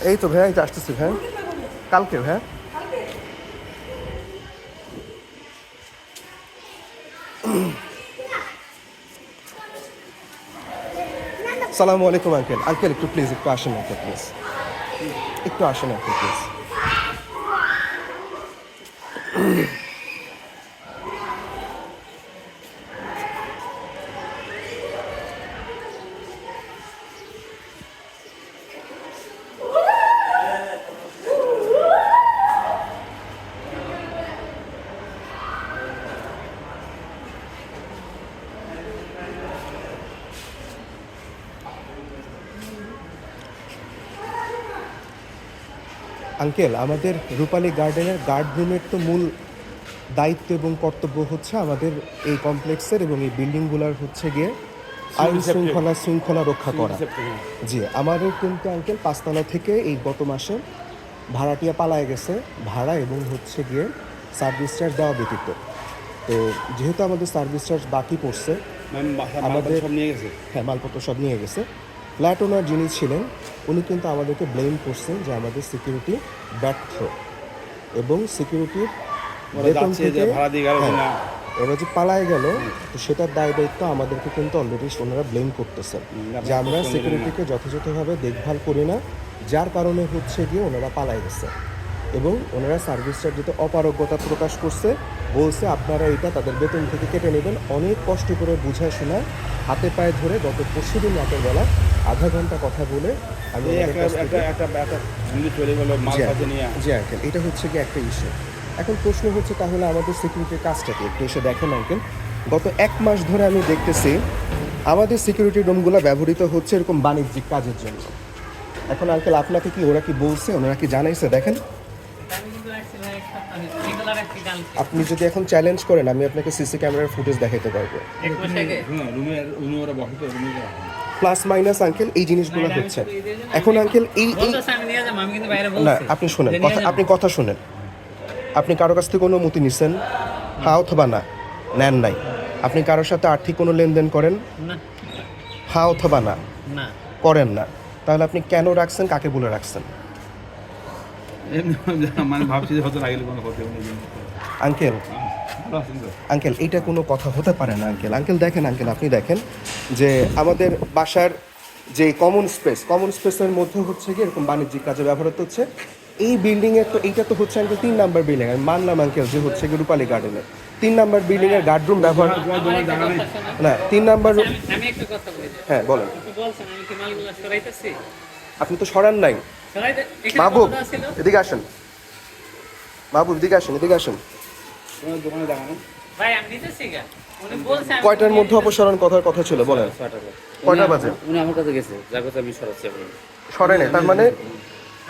এই তো ভাইয়া, এই তো আসতেছি ভাই। কালকে ভাইয়া। সালামু আলাইকুম আঙ্কেল। আঙ্কেল একটু প্লিজ একটু আসেন আঙ্কেল, প্লিজ একটু আসেন আঙ্কেল প্লিজ। আঙ্কেল, আমাদের রূপালী গার্ডেনের গার্ড রুমের তো মূল দায়িত্ব এবং কর্তব্য হচ্ছে আমাদের এই কমপ্লেক্সের এবং এই বিল্ডিংগুলোর হচ্ছে গিয়ে আইন শৃঙ্খলা রক্ষা করা। জি, আমারও কিন্তু আঙ্কেল 5 তলা থেকে এই গত মাসে ভাড়াটিয়া পালায় গেছে, ভাড়া এবং হচ্ছে গিয়ে সার্ভিস চার্জ দেওয়া ব্যতীত। তো যেহেতু আমাদের সার্ভিস চার্জ বাকি পড়ছে, আমাদের হ্যাঁ মালপত্র সব নিয়ে গেছে। ফ্ল্যাট ওনার যিনি ছিলেন উনি কিন্তু আমাদেরকে ব্লেম করছেন যে আমাদের সিকিউরিটি ব্যর্থ এবং সিকিউরিটির বেতন থেকে ওরা যে পালায় গেল, তো সেটার দায় দায়িত্ব আমাদেরকে কিন্তু অলরেডি ওনারা ব্লেম করতেছেন যে আমরা সিকিউরিটিকে যথাযথভাবে দেখভাল করি না, যার কারণে হচ্ছে গিয়ে ওনারা পালায় গেছে। এবং ওনারা সার্ভিস চার্জ দিতে অপারগতা প্রকাশ করছে, বলছে আপনারা এটা তাদের বেতন থেকে কেটে নেবেন। অনেক কষ্ট করে বুঝায় শোনায় হাতে পায়ে ধরে গত পরশুদিন রাতের বেলা আধা ঘন্টা কথা বলে আমি জি আঙ্কেল, এটা হচ্ছে কি একটা ইস্যু। এখন প্রশ্ন হচ্ছে তাহলে আমাদের সিকিউরিটির কাজটা কি? একটু এসে দেখেন আঙ্কেল, গত 1 মাস ধরে আমি দেখতেছি আমাদের সিকিউরিটি রুমগুলো ব্যবহৃত হচ্ছে এরকম বাণিজ্যিক কাজের জন্য। এখন আঙ্কেল আপনাকে কি ওরা কি বলছে, ওনারা কি জানাইছে? দেখেন, আপনি যদি এখন চ্যালেঞ্জ করেন আমি আপনাকে সিসি ক্যামেরার ফুটেজ দেখাতে পারবো। প্লাস মাইনাস আঙ্কেল এই জিনিসগুলো হচ্ছে। এখন আঙ্কেল এই না, আপনি শুনেন কথা, আপনি কথা শুনেন। আপনি কারো কাছ থেকে অনুমতি নিছেন? হ্যাঁ অথবা না? নেন নাই। আপনি কারোর সাথে আর্থিক কোনো লেনদেন করেন? হ্যাঁ অথবা না? করেন না। তাহলে আপনি কেন রাখছেন, কাকে বলে রাখছেন? আঙ্কেল আঙ্কেল এইটা কোনো কথা হতে পারে না আঙ্কেল। আঙ্কেল দেখেন, আঙ্কেল আপনি দেখেন যে আমাদের বাসার যে কমন স্পেসের মধ্যে হচ্ছে কি এরকম বাণিজ্যিক কাজে ব্যবহৃত হচ্ছে। এই বিল্ডিংয়ের তো এইটা তো হচ্ছে আঙ্কেল 3 নাম্বার বিল্ডিং। আমি মানলাম আঙ্কেল যে হচ্ছে কি রূপালী গার্ডেনের 3 নাম্বার বিল্ডিংয়ের গার্ডরুম ব্যবহার না 3 নাম্বার। হ্যাঁ বলেন। আপনি তো সরান নাই। মাহবুব এদিকে আসেন, মাহবুব এদিকে আসেন, এদিকে আসেন। কয়টার মধ্যে অপসারণ কথার কথা ছিল বলেন? কয়টা বাজে? উনি আমার কাছে গেছে, যার কথা আমি সরাচ্ছি। সরে নেই তার মানে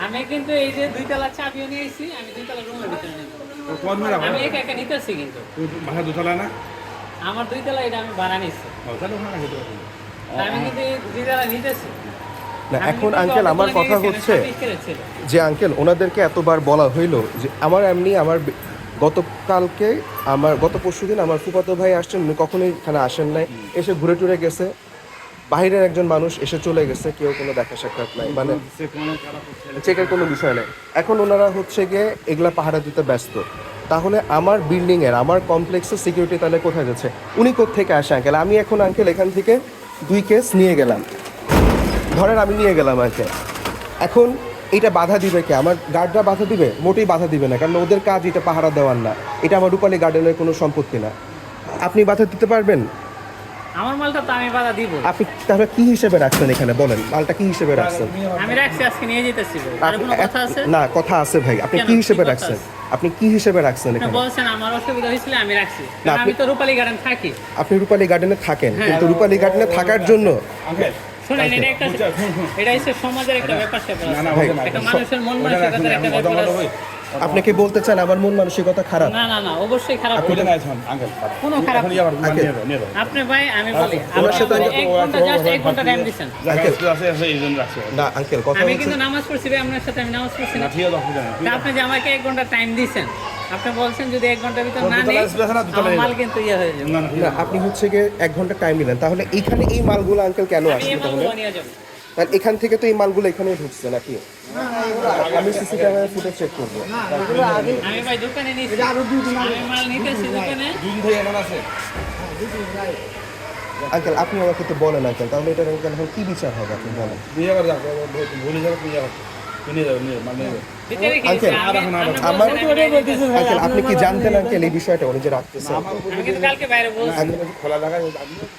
আমি কিন্তু এই যে 2 তলা চাবিও নিয়ে আইছি, আমি 2 তলা রুমের ভিতরে নেব। আমি একা একা নিতেছি কিন্তু ভাড়া 2 তলা না আমার 2 তলা, এটা আমি ভাড়া নিছি। তাহলে ওখানে যেতে পারবো। আমি কিন্তু 2 তলা নিতেছি না। এখন আঙ্কেল আমার কথা হচ্ছে যে আঙ্কেল ওনাদেরকে এতবার বলা হইলো যে আমার গতকালকে গত পরশুদিন আমার ফুফাতো ভাই আসছেন, উনি কখনোই এখানে আসেন নাই, এসে ঘুরে টুরে গেছে। বাইরের একজন মানুষ এসে চলে গেছে, কেউ কোনো দেখা সাক্ষাৎ নাই, মানে চেকের কোনো বিষয় নেই। এখন ওনারা হচ্ছে গিয়ে এগুলা পাহারা দিতে ব্যস্ত। তাহলে আমার বিল্ডিংয়ের আমার কমপ্লেক্সের সিকিউরিটি তাহলে কোথায় যাচ্ছে? উনি কোত্থেকে আসে আঙ্কেল? আমি এখন আঙ্কেল এখান থেকে 2 কেস নিয়ে গেলাম, ধরেন আমি নিয়ে গেলাম আঙ্কেল। এখন এটা বাধা দিবে কে? আমার গার্ডরা বাধা দিবে? মোটেই বাধা দিবে না, কারণ ওদের কাজ এটা পাহারা দেওয়ার না, এটা আমার রূপালী গার্ডেনের কোনো সম্পত্তি না। আপনি বাধা দিতে পারবেন? আমার মালটা তো আমি বাধা দিব। আপনি তাহলে কি হিসেবে রাখছেন এখানে বলেন? মালটা কি হিসেবে রাখছেন? আমি রাখছি, আজকে নিয়ে যেতেছি। আর কোনো কথা আছে? না, কথা আছে ভাই। আপনি কি হিসেবে রাখছেন? আপনি কি হিসেবে রাখছেন এখানে? বলছেন আমার অসুবিধা হয়েছিল আমি রাখছি। আমি তো রূপালী গার্ডেন থাকি। আপনি রূপালী গার্ডেনে থাকেন, কিন্তু রূপালী গার্ডেনে থাকার জন্য শুনেন, এটা হচ্ছে সমাজের একটা ব্যাপার স্যাপার আছে। একটা মানুষের মন মানসিকতার একটা ব্যাপার আছে। আপনি কি বলতে চান আমার মন মানসিকতা খারাপ? না না না, অবশ্যই খারাপ। কোনো খারাপ আপনি ভাই, আমি বলি আমার সাথে 1 ঘন্টা, জাস্ট 1 ঘন্টা টাইম দিবেন। না আঙ্কেল, কথা আমি কিন্তু নামাজ পড়ছি ভাই, আপনার সাথে আমি নামাজ পড়ছি না। আপনি যে আমাকে 1 ঘন্টা টাইম দিবেন, আপনি বলছেন যদি 1 ঘন্টার ভিতর না নেই আমার মাল কিন্তু হয়ে যাবে। না, আপনি হচ্ছে গিয়ে 1 ঘন্টা টাইম নিলেন, তাহলে এইখানে এই মালগুলো আঙ্কেল কেন আসবে? তাহলে তাহলে এখান থেকে তো এই মালগুলো এখানে ঢুকছে নাকি? আমি সিসি ক্যামেরা ফুটেজ চেক করবো। আমি ভাই দোকানে নিয়েছি, আমি মাল নিতেছি দোকানে। আঙ্কেল আপনি আমাকে তো বলেন আঙ্কেল, তাহলে এটার আঙ্কেল এখন কি বিচার হবে আপনি বলেন? ভিতরে কি আঙ্কেল, আঙ্কেল আপনি কি জানতেন আঙ্কেল এই বিষয়টা উনি যে রাখতেছেন? আমি কিন্তু কালকে বাইরে বলছি, খোলা জায়গায়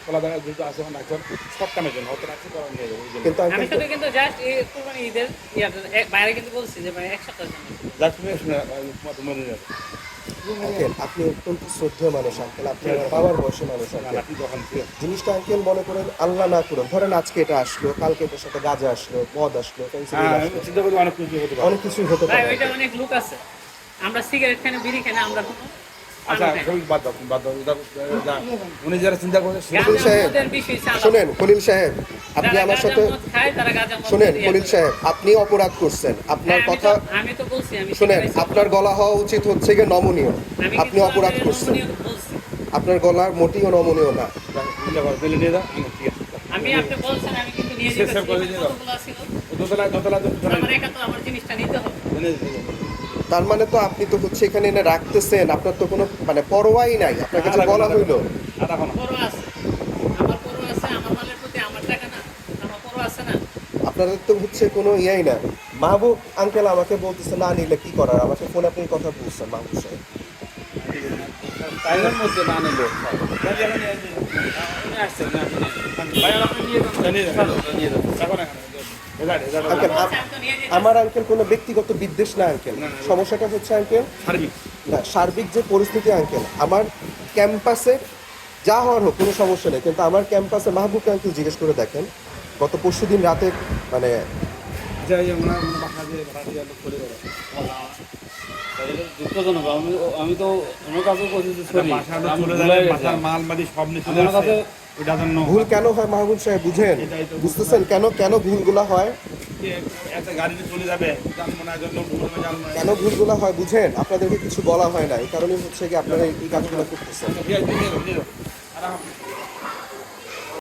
খোলা জায়গায় যেহেতু আছে এখন রাখছেন সব কামের জন্য হয়তো রাখছি কারণ নিয়ে যাবো কিন্তু আমি আঙ্কেল শুধু কিন্তু জাস্ট এই কুরবানি ঈদের বাইরে কিন্তু বলছি যে ভাই 1 সপ্তাহের জন্য। যাক তুমি শুনে তোমার মনে যাবে আঙ্কেল আপনি অত্যন্ত শ্রদ্ধেয় মানুষ আঙ্কেল, আপনি আমার বাবার বয়সী মানুষ আঙ্কেল। আপনি যখন জিনিসটা আঙ্কেল মনে করেন আল্লাহ না করুন, ধরেন আজকে এটা আসলো, কালকে এটার সাথে গাঁজা আসলো, মদ আসলো, ফেন্সিডিল আসলো, চিন্তা করি অনেক কিছু হতে পারে অনেক কিছুই হতে ভাই পারে। ওইটা অনেক লোক আছে, আমরা সিগারেট খাই না, বিড়ি খাই না, আমরা কোনো আচ্ছা সবই বাদ দাও বাদ দাও উনি যারা চিন্তা করে খলিল সাহেব, শোনেন খলিল সাহেব, আপনি আমার সাথে শোনেন খলিল সাহেব, আপনি অপরাধ করছেন, আপনার কথা আমি তো বলছি আমি শোনেন, আপনার গলা হওয়া উচিত হচ্ছে গিয়ে নমনীয়, আপনি অপরাধ করছেন, আপনার গলার মোটিও নমনীয় না। পেলে নিয়ে দাও ঠিক আছে আমি আপনি বলছেন আমি কিন্তু নিয়ে শেষ যেতে করে দিয়ে দাও। কতগুলো ছিল দোতলা দোতলা আমার একা তো আমার জিনিসটা নিতে হবে। তার মানে তো আপনি তো হচ্ছে এখানে এনে রাখতেছেন, আপনার তো কোনো মানে পরোয়াই নাই, আপনার কাছে বলা হইলো আর এখন পরো আছে, আমার পরো আছে, আমার মালের প্রতি আমার টাকা না, আমার পরো আছে না। আপনাদের তো হচ্ছে কোনো ইয়াই না। মাহবুব আঙ্কেল আমাকে বলতেছে না নিলে কি করার, আমাকে ফোনে আপনি কথা বলছেন মাহবুব সাহেব। টাইমের মধ্যে না নিলো আঙ্কেল আমার আঙ্কেল কোনো ব্যক্তিগত বিদ্বেষ না আঙ্কেল, সমস্যাটা হচ্ছে আঙ্কেল না সার্বিক যে পরিস্থিতি আঙ্কেল, আমার ক্যাম্পাসের যা হওয়ার হোক কোনো সমস্যা নেই, কিন্তু আমার ক্যাম্পাসে মাহবুবকে আঙ্কেল জিজ্ঞেস করে দেখেন গত পরশুদিন রাতে মানে দুঃখজনক। আমি তো অন্য কাছেও করছি মাল মাদি সব নিয়ে চলে আসে ওইটার জন্য ভুল কেন হয় মাহবুব সাহেব বুঝেন, বুঝতেছেন কেন কেন ভুলগুলো হয়, একটা গাড়িতে চলে যাবে জানবো জন্য কেন ভুলগুলো হয় বুঝেন, আপনাদেরকে কিছু বলা হয় না, এই কারণে হচ্ছে কি আপনারা এই কাজগুলো করতেছেন। আর